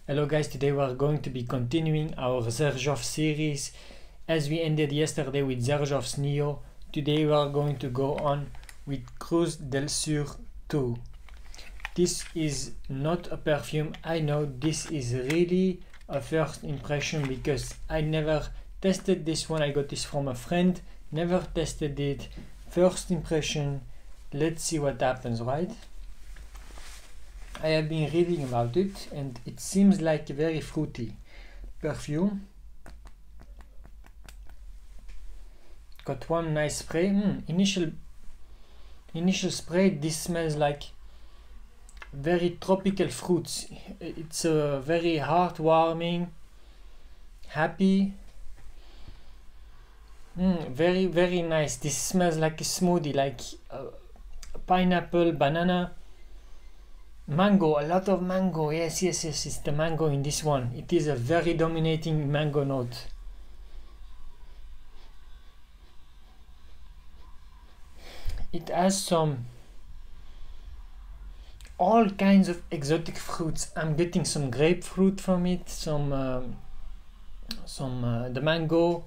Hello guys, today we are going to be continuing our Zerzhov series. As we ended yesterday with Zerzhov's Neo, today we are going to go on with Cruz del Sur 2. This is not a perfume, I know this is really a first impression because I never tested this one. I got this from a friend, never tested it. First impression, let's see what happens, right? I have been reading about it and it seems like a very fruity perfume. Got one nice spray. Initial spray, this smells like very tropical fruits. It's a very heartwarming, happy, very nice. This smells like a smoothie, like pineapple, banana, mango, a lot of mango. Yes, it's the mango in this one. It is a very dominating mango note. It has some all kinds of exotic fruits. I'm getting some grapefruit from it, some the mango,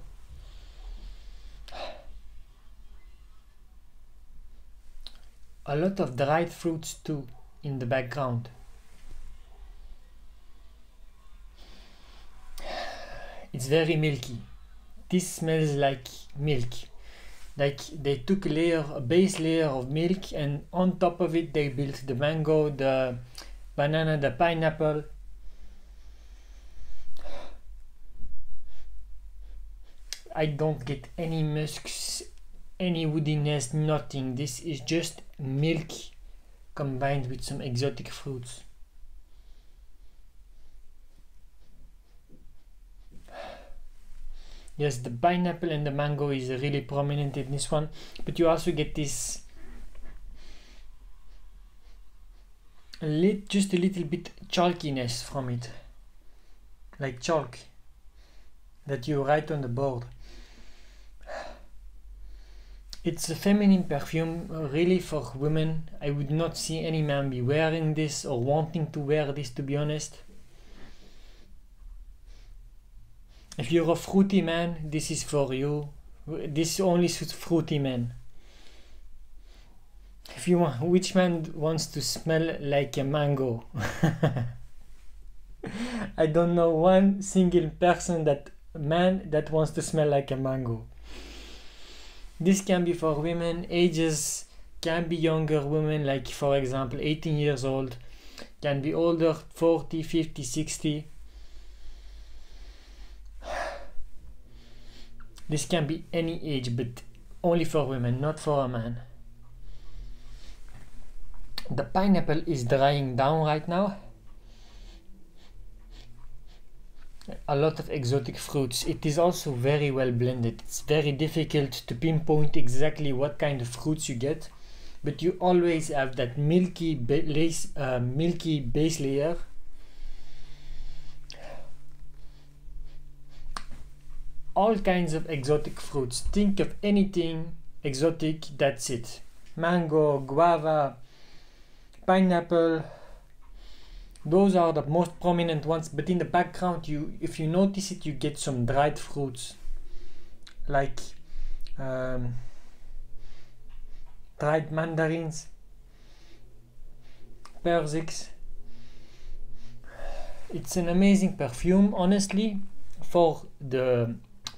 a lot of dried fruits too in the background. It's very milky. This smells like milk. Like they took a base layer of milk and on top of it they built the mango, the banana, the pineapple. I don't get any musks, any woodiness, nothing. This is just milk combined with some exotic fruits. Yes, the pineapple and the mango is really prominent in this one, but you also get this just a little bit chalkiness from it, like chalk that you write on the board. It's a feminine perfume, really for women. I would not see any man be wearing this or wanting to wear this, to be honest. If you're a fruity man, this is for you. This only suits fruity men. If you want, which man wants to smell like a mango? I don't know one single man that wants to smell like a mango. This can be for women, ages can be younger women, like for example 18 years old, can be older, 40, 50, 60. This can be any age, but only for women, not for a man. The pineapple is drying down right now. A lot of exotic fruits. It is also very well blended. It's very difficult to pinpoint exactly what kind of fruits you get, but you always have that milky base layer. All kinds of exotic fruits. Think of anything exotic, that's it. Mango, guava, pineapple. Those are the most prominent ones, but in the background, if you notice it, you get some dried fruits, like dried mandarins, persics. It's an amazing perfume, honestly, for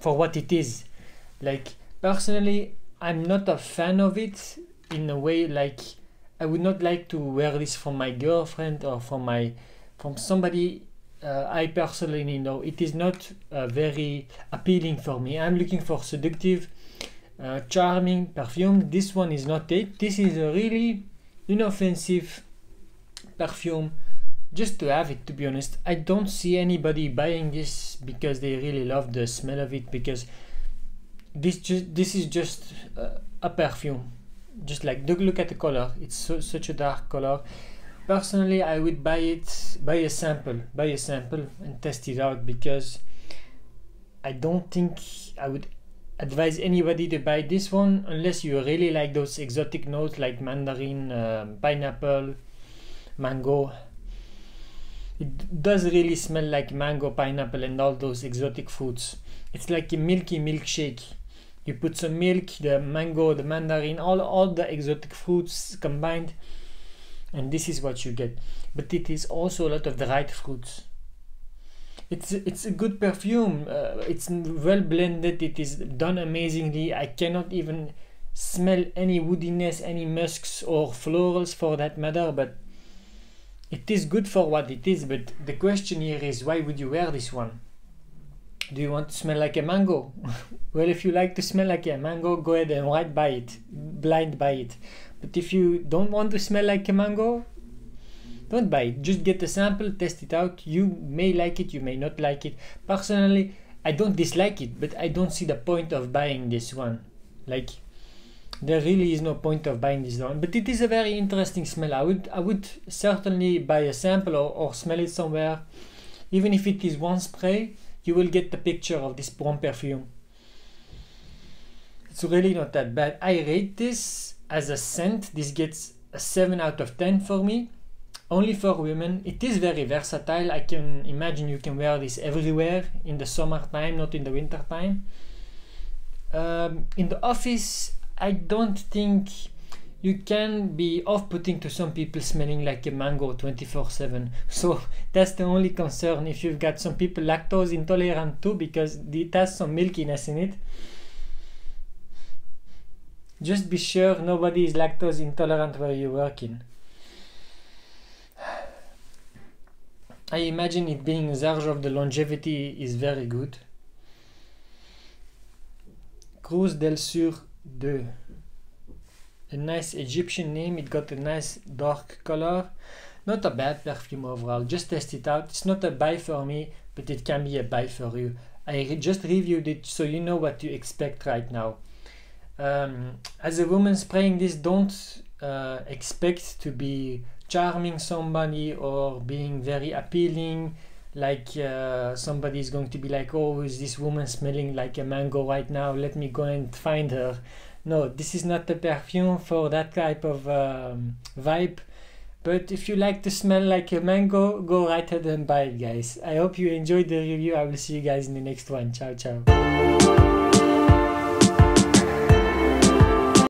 what it is. Like personally, I'm not a fan of it in a way, like I would not like to wear this from my girlfriend or from somebody I personally know. It is not very appealing for me. I'm looking for seductive, charming perfume. This one is not it. This is a really inoffensive perfume, just to have it, to be honest. I don't see anybody buying this because they really love the smell of it, because this is just a perfume. Just like look at the color, it's such a dark color. Personally, I would buy a sample and test it out, because I don't think I would advise anybody to buy this one unless you really like those exotic notes like mandarin, pineapple, mango. It does really smell like mango, pineapple, and all those exotic fruits. It's like a milky milkshake. You put some milk, the mango, the mandarin, all the exotic fruits combined, and this is what you get. But it is also a lot of dried fruits. It's a good perfume. It's well blended. It is done amazingly. I cannot even smell any woodiness, any musks or florals for that matter, but it is good for what it is. But the question here is, why would you wear this one? Do you want to smell like a mango? Well, if you like to smell like a mango, go ahead and blind buy it. But if you don't want to smell like a mango, don't buy it. Just get a sample, test it out. You may like it, you may not like it. Personally, I don't dislike it, but I don't see the point of buying this one. Like, there really is no point of buying this one. But it is a very interesting smell. I would certainly buy a sample or smell it somewhere. Even if it is one spray, you will get the picture of this one perfume. It's really not that bad. I rate this as a scent. This gets a 7 out of 10 for me. Only for women. It is very versatile. I can imagine you can wear this everywhere in the summertime, not in the wintertime. In the office, I don't think you can be off-putting to some people smelling like a mango 24/7. So that's the only concern. If you've got some people lactose intolerant too, because it has some milkiness in it. Just be sure nobody is lactose intolerant where you're working. I imagine it being Zarge of the longevity is very good. Cruz del Sur 2. A nice Egyptian name. It got a nice dark color. Not a bad perfume overall. Just test it out. It's not a buy for me, but it can be a buy for you. I just reviewed it so you know what to expect right now. As a woman spraying this, don't expect to be charming somebody or being very appealing, like somebody is going to be like, oh, is this woman smelling like a mango right now, let me go and find her. No, this is not a perfume for that type of vibe. But if you like to smell like a mango, go right ahead and buy it, guys. I hope you enjoyed the review. I will see you guys in the next one. Ciao ciao.